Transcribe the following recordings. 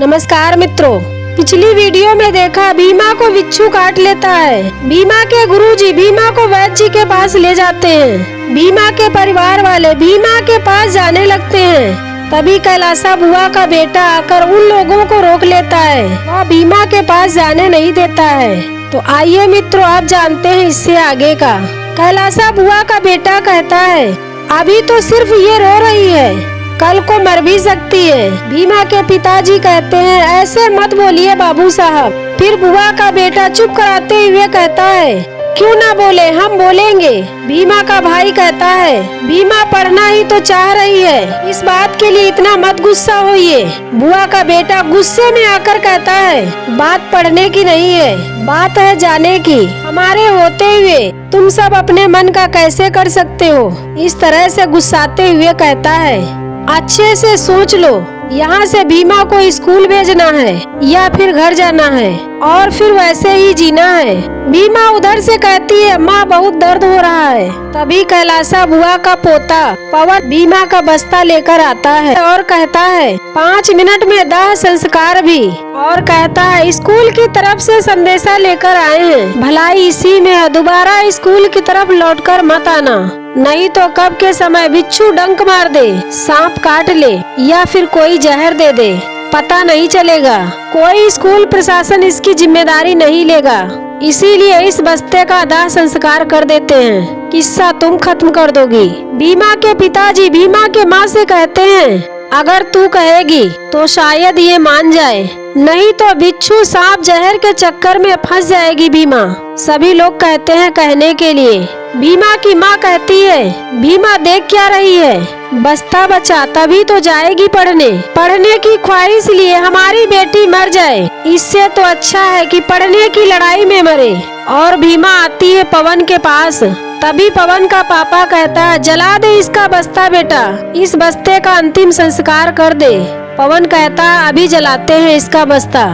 नमस्कार मित्रों, पिछली वीडियो में देखा भीमा को बिच्छू काट लेता है। भीमा के गुरुजी भीमा को वैद्य जी के पास ले जाते हैं। भीमा के परिवार वाले भीमा के पास जाने लगते हैं। तभी कैलासा बुआ का बेटा आकर उन लोगों को रोक लेता है। वह भीमा के पास जाने नहीं देता है। तो आइए मित्रों, आप जानते हैं इससे आगे का। कैलासा बुआ का बेटा कहता है, अभी तो सिर्फ ये रो रही है, कल को मर भी सकती है। भीमा के पिताजी कहते हैं, ऐसे मत बोलिए बाबू साहब। फिर बुआ का बेटा चुप कराते हुए कहता है, क्यों ना बोले, हम बोलेंगे। भीमा का भाई कहता है, भीमा पढ़ना ही तो चाह रही है, इस बात के लिए इतना मत गुस्सा होइए। बुआ का बेटा गुस्से में आकर कहता है, बात पढ़ने की नहीं है, बात है जाने की। हमारे होते हुए तुम सब अपने मन का कैसे कर सकते हो। इस तरह से गुस्साते हुए कहता है, अच्छे से सोच लो, यहाँ से भीमा को स्कूल भेजना है या फिर घर जाना है और फिर वैसे ही जीना है। भीमा उधर से कहती है, माँ बहुत दर्द हो रहा है। तभी कैलासा बुआ का पोता पवन भीमा का बस्ता लेकर आता है और कहता है, 5 मिनट में दाह संस्कार भी। और कहता है, स्कूल की तरफ से संदेशा लेकर आए हैं, भलाई इसी में है, दोबारा स्कूल की तरफ लौटकर मत आना, नहीं तो कब के समय बिच्छू डंक मार दे, सांप काट ले या फिर कोई जहर दे दे, पता नहीं चलेगा। कोई स्कूल प्रशासन इसकी जिम्मेदारी नहीं लेगा, इसीलिए इस बस्ते का दाह संस्कार कर देते हैं, किस्सा तुम खत्म कर दोगी। भीमा के पिताजी भीमा के माँ से कहते हैं, अगर तू कहेगी तो शायद ये मान जाए, नहीं तो बिच्छू सांप जहर के चक्कर में फंस जाएगी भीमा। सभी लोग कहते हैं कहने के लिए। भीमा की माँ कहती है, भीमा देख क्या रही है, बस्ता बचा तभी तो जाएगी पढ़ने। पढ़ने की ख्वाहिश लिए हमारी बेटी मर जाए, इससे तो अच्छा है कि पढ़ने की लड़ाई में मरे। और भीमा आती है पवन के पास। तभी पवन का पापा कहता है, जला दे इसका बस्ता बेटा, इस बस्ते का अंतिम संस्कार कर दे। पवन कहता है, अभी जलाते हैं इसका बस्ता।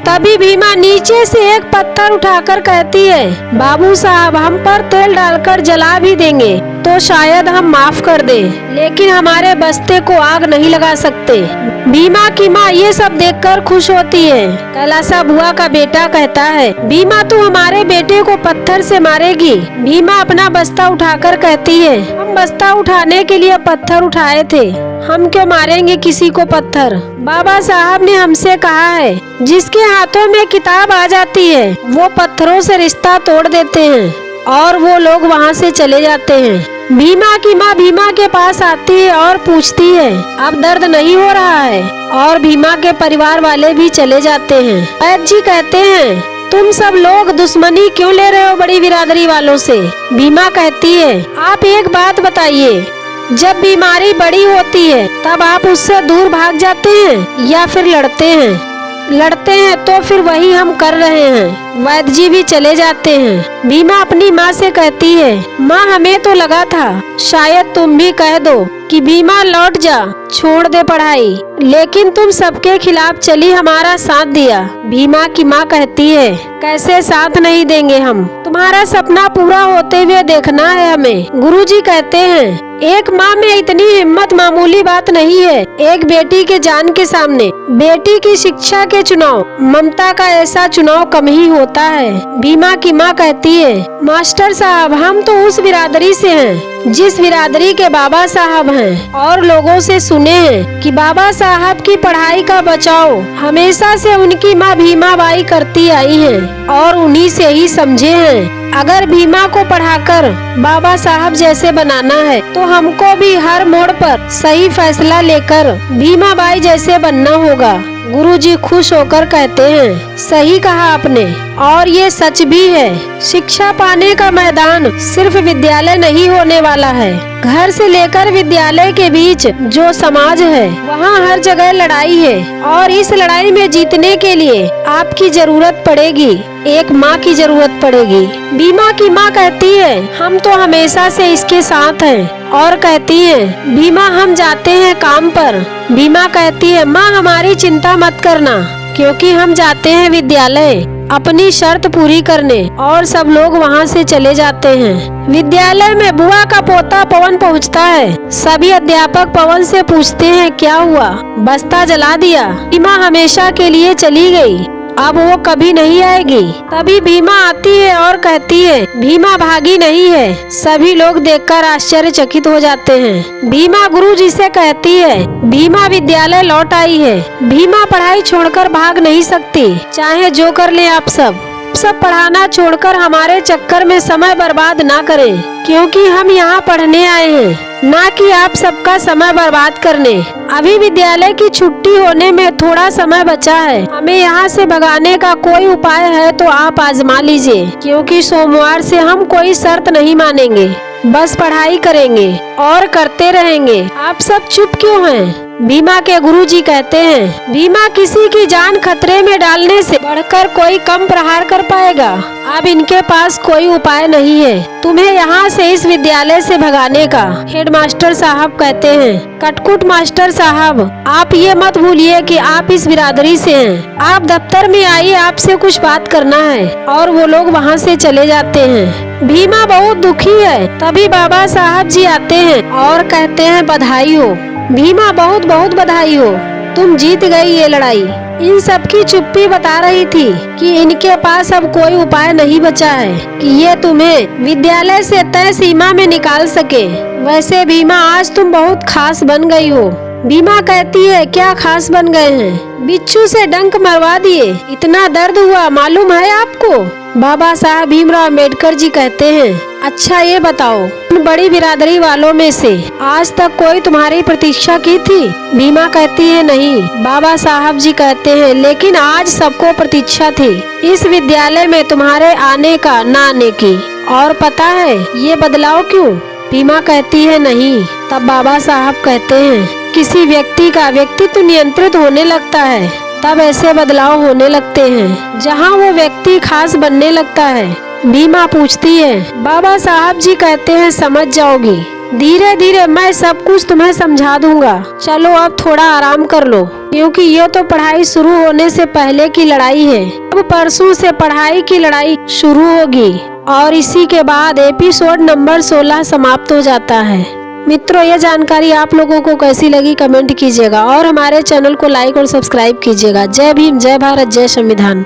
तभी भीमा नीचे से एक पत्थर उठाकर कहती है, बाबू साहब हम पर तेल डालकर जला भी देंगे तो शायद हम माफ कर दे, लेकिन हमारे बस्ते को आग नहीं लगा सकते। भीमा की माँ ये सब देखकर खुश होती है। कैलासा बुआ का बेटा कहता है, भीमा तू हमारे बेटे को पत्थर से मारेगी। भीमा अपना बस्ता उठाकर कहती है, हम बस्ता उठाने के लिए पत्थर उठाए थे, हम क्यों मारेंगे किसी को पत्थर। बाबा साहब ने हमसे कहा है, जिसके हाथों में किताब आ जाती है वो पत्थरों से रिश्ता तोड़ देते हैं, और वो लोग वहाँ से चले जाते हैं। भीमा की माँ भीमा के पास आती है और पूछती है, अब दर्द नहीं हो रहा है, और भीमा के परिवार वाले भी चले जाते हैं। वैद्य जी कहते हैं, तुम सब लोग दुश्मनी क्यों ले रहे हो बड़ी बिरादरी वालों से। भीमा कहती है, आप एक बात बताइए, जब बीमारी बड़ी होती है तब आप उससे दूर भाग जाते हैं या फिर लड़ते हैं। लड़ते हैं तो फिर वही हम कर रहे हैं। वैद्य जी भी चले जाते हैं। भीमा अपनी माँ से कहती है, माँ हमें तो लगा था शायद तुम भी कह दो कि भीमा लौट जा, छोड़ दे पढ़ाई, लेकिन तुम सबके खिलाफ चली, हमारा साथ दिया। भीमा की माँ कहती है, कैसे साथ नहीं देंगे हम, तुम्हारा सपना पूरा होते हुए देखना है हमें। गुरुजी कहते हैं, एक माँ में इतनी हिम्मत मामूली बात नहीं है। एक बेटी के जान के सामने बेटी की शिक्षा के चुनाव, ममता का ऐसा चुनाव कम ही होता है। भीमा की माँ कहती है, मास्टर साहब हम तो उस बिरादरी से हैं जिस बिरादरी के बाबा साहब हैं, और लोगों से सुने हैं कि बाबा साहब की पढ़ाई का बचाव हमेशा से उनकी माँ भीमा बाई करती आई है, और उन्हीं से ही समझे हैं। अगर भीमा को पढ़ाकर बाबा साहब जैसे बनाना है तो हमको भी हर मोड़ पर सही फैसला लेकर भीमा बाई जैसे बनना होगा। गुरुजी खुश होकर कहते हैं, सही कहा आपने, और ये सच भी है। शिक्षा पाने का मैदान सिर्फ विद्यालय नहीं होने वाला है, घर से लेकर विद्यालय के बीच जो समाज है वहाँ हर जगह लड़ाई है, और इस लड़ाई में जीतने के लिए आपकी जरूरत पड़ेगी, एक माँ की जरूरत पड़ेगी। भीमा की माँ कहती है, हम तो हमेशा से इसके साथ हैं, और कहती है, भीमा हम जाते हैं काम पर। भीमा कहती है, माँ हमारी चिंता मत करना, क्योंकि हम जाते हैं विद्यालय। अपनी शर्त पूरी करने और सब लोग वहाँ से चले जाते हैं। विद्यालय में बुआ का पोता पवन पहुँचता है। सभी अध्यापक पवन से पूछते हैं क्या हुआ, बस्ता जला दिया। भीमा हमेशा के लिए चली गई, अब वो कभी नहीं आएगी। तभी भीमा आती है और कहती है भीमा भागी नहीं है। सभी लोग देखकर आश्चर्यचकित हो जाते हैं। भीमा गुरुजी से कहती है भीमा विद्यालय लौट आई है। भीमा पढ़ाई छोड़कर भाग नहीं सकती, चाहे जो कर ले आप सब पढ़ाना छोड़कर हमारे चक्कर में समय बर्बाद ना करें, क्योंकि हम यहाँ पढ़ने आए हैं, ना कि आप सबका समय बर्बाद करने। अभी विद्यालय की छुट्टी होने में थोड़ा समय बचा है। हमें यहाँ से भगाने का कोई उपाय है तो आप आजमा लीजिए, क्योंकि सोमवार से हम कोई शर्त नहीं मानेंगे, बस पढ़ाई करेंगे और करते रहेंगे। आप सब चुप क्यों हैं? भीमा के गुरुजी कहते हैं भीमा किसी की जान खतरे में डालने से बढ़कर कोई कम प्रहार कर पाएगा। अब इनके पास कोई उपाय नहीं है तुम्हें यहाँ से इस विद्यालय से भगाने का। हेडमास्टर साहब कहते हैं कटकुट मास्टर साहब, आप ये मत भूलिए कि आप इस बिरादरी से हैं। आप दफ्तर में आइए, आपसे कुछ बात करना है। और वो लोग वहाँ से चले जाते हैं। भीमा बहुत दुखी है। तभी बाबा साहब जी आते हैं और कहते हैं बधाई हो भीमा, बहुत बहुत बधाई हो, तुम जीत गई ये लड़ाई। इन सब की चुप्पी बता रही थी कि इनके पास अब कोई उपाय नहीं बचा है कि ये तुम्हें विद्यालय से तय सीमा में निकाल सके। वैसे भीमा आज तुम बहुत खास बन गई हो। भीमा कहती है क्या खास बन गए हैं? बिच्छू से डंक मरवा दिए, इतना दर्द हुआ मालूम है आपको? बाबा साहब भीमराव अम्बेडकर जी कहते हैं अच्छा ये बताओ, उन बड़ी बिरादरी वालों में से आज तक कोई तुम्हारी प्रतीक्षा की थी? भीमा कहती है नहीं। बाबा साहब जी कहते हैं लेकिन आज सबको प्रतीक्षा थी इस विद्यालय में तुम्हारे आने का, ना आने की। और पता है ये बदलाव क्यों? भीमा कहती है नहीं। तब बाबा साहब कहते हैं किसी व्यक्ति का व्यक्तित्व नियंत्रित होने लगता है तब ऐसे बदलाव होने लगते हैं जहाँ वो व्यक्ति खास बनने लगता है। भीमा पूछती है बाबा साहब जी कहते हैं समझ जाओगी, धीरे धीरे मैं सब कुछ तुम्हें समझा दूंगा। चलो अब थोड़ा आराम कर लो, क्योंकि ये तो पढ़ाई शुरू होने से पहले की लड़ाई है। अब परसों से पढ़ाई की लड़ाई शुरू होगी और इसी के बाद एपिसोड नंबर 16 समाप्त हो जाता है। मित्रों ये जानकारी आप लोगों को कैसी लगी कमेंट कीजिएगा और हमारे चैनल को लाइक और सब्सक्राइब कीजिएगा। जय भीम, जय भारत, जय संविधान।